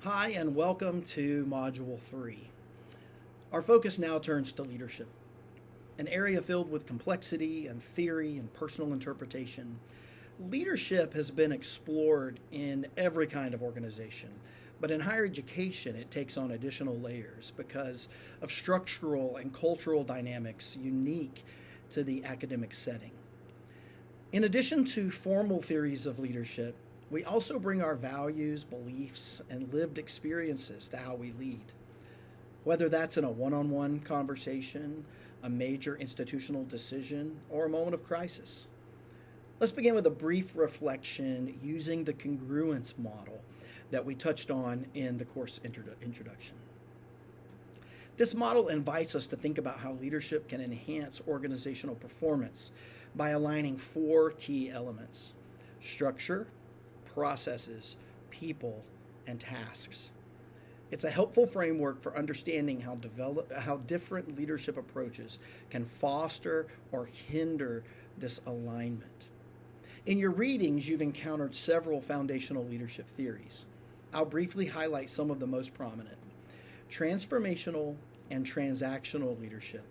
Hi, and welcome to Module 3. Our focus now turns to leadership, an area filled with complexity and theory and personal interpretation. Leadership has been explored in every kind of organization, but in higher education, it takes on additional layers because of structural and cultural dynamics unique to the academic setting. In addition to formal theories of leadership, we also bring our values, beliefs, and lived experiences to how we lead. Whether that's in a one-on-one conversation, a major institutional decision, or a moment of crisis. Let's begin with a brief reflection using the congruence model that we touched on in the course introduction. This model invites us to think about how leadership can enhance organizational performance by aligning four key elements: structure, processes, people, and tasks. It's a helpful framework for understanding how different leadership approaches can foster or hinder this alignment. In your readings, you've encountered several foundational leadership theories. I'll briefly highlight some of the most prominent: transformational and transactional leadership,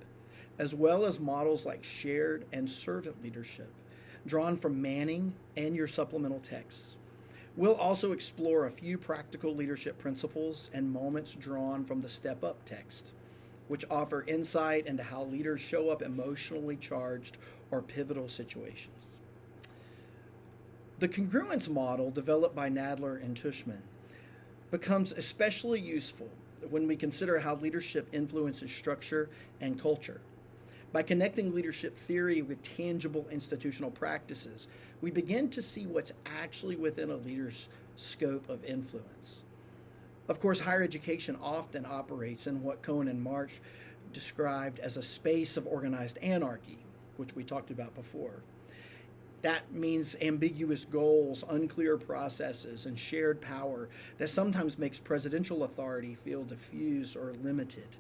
as well as models like shared and servant leadership, drawn from Manning and your supplemental texts. We'll also explore a few practical leadership principles and moments drawn from the Step Up text, which offer insight into how leaders show up emotionally charged or pivotal situations. The congruence model, developed by Nadler and Tushman, becomes especially useful when we consider how leadership influences structure and culture. By connecting leadership theory with tangible institutional practices, we begin to see what's actually within a leader's scope of influence. Of course, higher education often operates in what Cohen and March described as a space of organized anarchy, which we talked about before. That means ambiguous goals, unclear processes, and shared power that sometimes makes presidential authority feel diffuse or limited.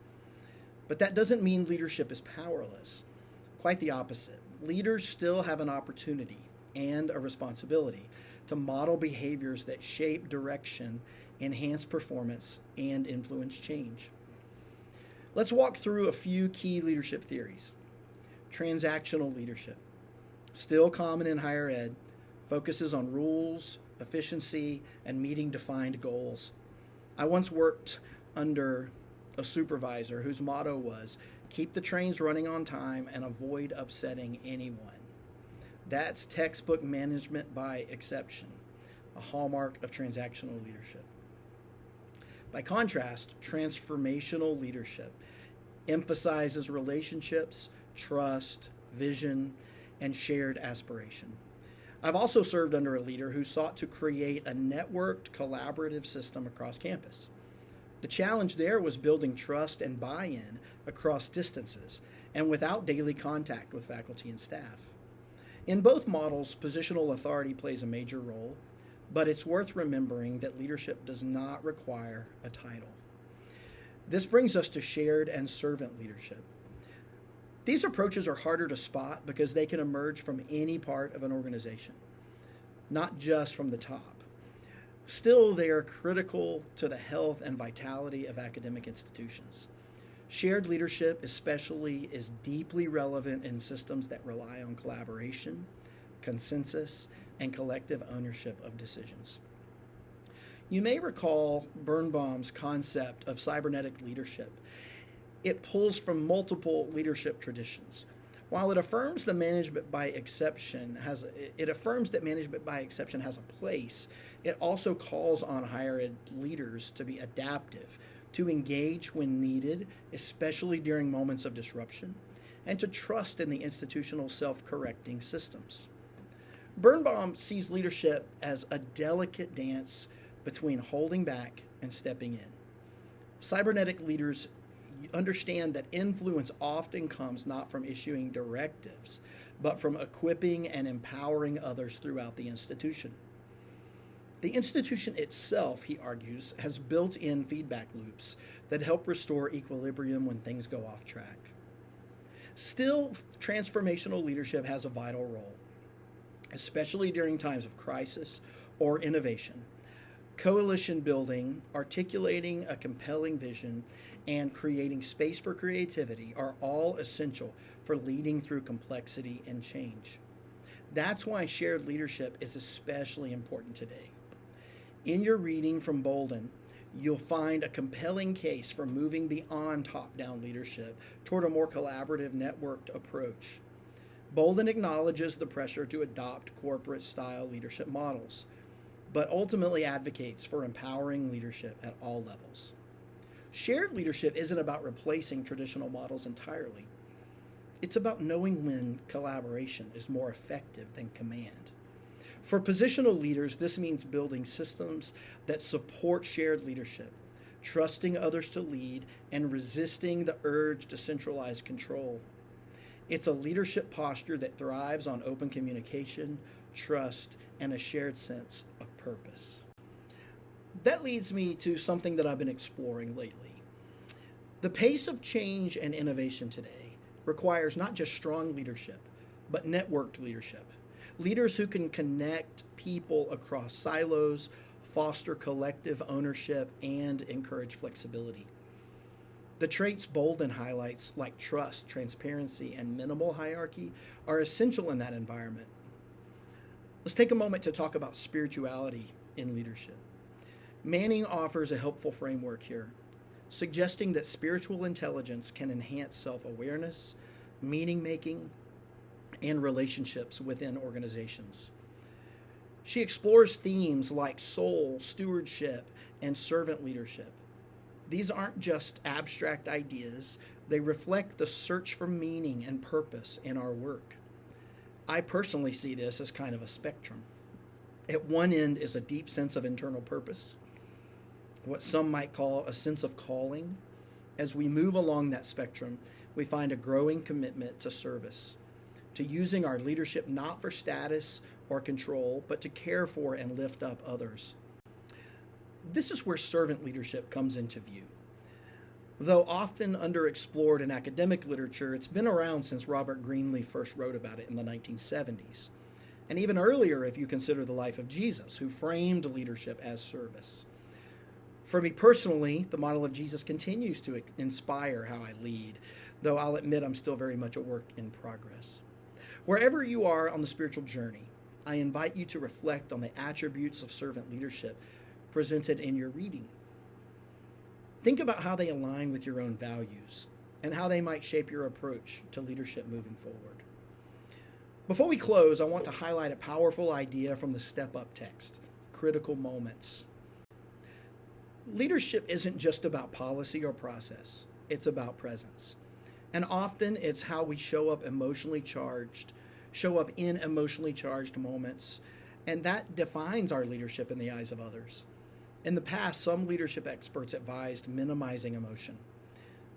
But that doesn't mean leadership is powerless. Quite the opposite. Leaders still have an opportunity and a responsibility to model behaviors that shape direction, enhance performance, and influence change. Let's walk through a few key leadership theories. Transactional leadership, still common in higher ed, focuses on rules, efficiency, and meeting defined goals. I once worked under a supervisor whose motto was, "Keep the trains running on time and avoid upsetting anyone." That's textbook management by exception, a hallmark of transactional leadership. By contrast, transformational leadership emphasizes relationships, trust, vision, and shared aspiration. I've also served under a leader who sought to create a networked, collaborative system across campus. The challenge there was building trust and buy-in across distances and without daily contact with faculty and staff. In both models, positional authority plays a major role, but it's worth remembering that leadership does not require a title. This brings us to shared and servant leadership. These approaches are harder to spot because they can emerge from any part of an organization, not just from the top. Still, they are critical to the health and vitality of academic institutions. Shared leadership, especially, is deeply relevant in systems that rely on collaboration, consensus, and collective ownership of decisions. You may recall Birnbaum's concept of cybernetic leadership. It pulls from multiple leadership traditions. While it affirms that management by exception has a place, it also calls on higher ed leaders to be adaptive, to engage when needed, especially during moments of disruption, and to trust in the institutional self-correcting systems. Birnbaum sees leadership as a delicate dance between holding back and stepping in. Cybernetic leaders understand that influence often comes not from issuing directives, but from equipping and empowering others throughout the institution. The institution itself, he argues, has built-in feedback loops that help restore equilibrium when things go off track. Still, transformational leadership has a vital role, especially during times of crisis or innovation. Coalition building, articulating a compelling vision, and creating space for creativity are all essential for leading through complexity and change. That's why shared leadership is especially important today. In your reading from Bolden, you'll find a compelling case for moving beyond top-down leadership toward a more collaborative, networked approach. Bolden acknowledges the pressure to adopt corporate-style leadership models, but ultimately advocates for empowering leadership at all levels. Shared leadership isn't about replacing traditional models entirely. It's about knowing when collaboration is more effective than command. For positional leaders, this means building systems that support shared leadership, trusting others to lead, and resisting the urge to centralize control. It's a leadership posture that thrives on open communication, trust, and a shared sense of purpose. That leads me to something that I've been exploring lately. The pace of change and innovation today requires not just strong leadership, but networked leadership. Leaders who can connect people across silos, foster collective ownership, and encourage flexibility. The traits Bolden highlights, like trust, transparency, and minimal hierarchy, are essential in that environment. Let's take a moment to talk about spirituality in leadership. Manning offers a helpful framework here, suggesting that spiritual intelligence can enhance self-awareness, meaning-making, and relationships within organizations. She explores themes like soul, stewardship, and servant leadership. These aren't just abstract ideas, they reflect the search for meaning and purpose in our work. I personally see this as kind of a spectrum. At one end is a deep sense of internal purpose, what some might call a sense of calling. As we move along that spectrum, we find a growing commitment to service, to using our leadership not for status or control, but to care for and lift up others. This is where servant leadership comes into view. Though often underexplored in academic literature, it's been around since Robert Greenleaf first wrote about it in the 1970s, and even earlier if you consider the life of Jesus, who framed leadership as service. For me personally, the model of Jesus continues to inspire how I lead, though I'll admit I'm still very much a work in progress. Wherever you are on the spiritual journey, I invite you to reflect on the attributes of servant leadership presented in your reading. Think about how they align with your own values and how they might shape your approach to leadership moving forward. Before we close, I want to highlight a powerful idea from the Step Up text, critical moments. Leadership isn't just about policy or process, it's about presence. And often it's how we show up in emotionally charged moments, and that defines our leadership in the eyes of others. In the past, some leadership experts advised minimizing emotion,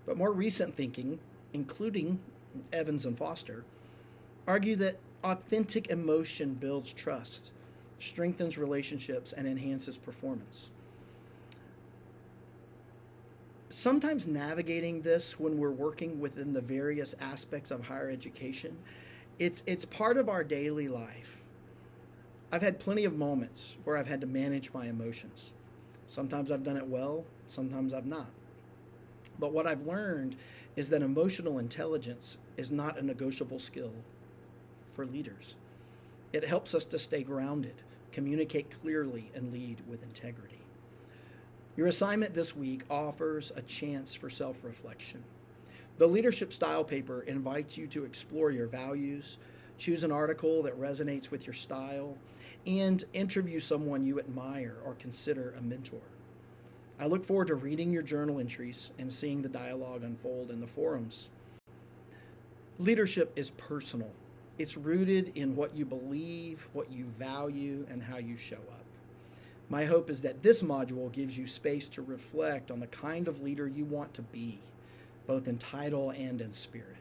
but more recent thinking, including Evans and Foster, argue that authentic emotion builds trust, strengthens relationships, and enhances performance. Sometimes navigating this when we're working within the various aspects of higher education, it's part of our daily life. I've had plenty of moments where I've had to manage my emotions. Sometimes I've done it well, sometimes I've not. But what I've learned is that emotional intelligence is not a negotiable skill for leaders. It helps us to stay grounded, communicate clearly, and lead with integrity. Your assignment this week offers a chance for self-reflection. The Leadership Style paper invites you to explore your values, choose an article that resonates with your style, and interview someone you admire or consider a mentor. I look forward to reading your journal entries and seeing the dialogue unfold in the forums. Leadership is personal. It's rooted in what you believe, what you value, and how you show up. My hope is that this module gives you space to reflect on the kind of leader you want to be, both in title and in spirit.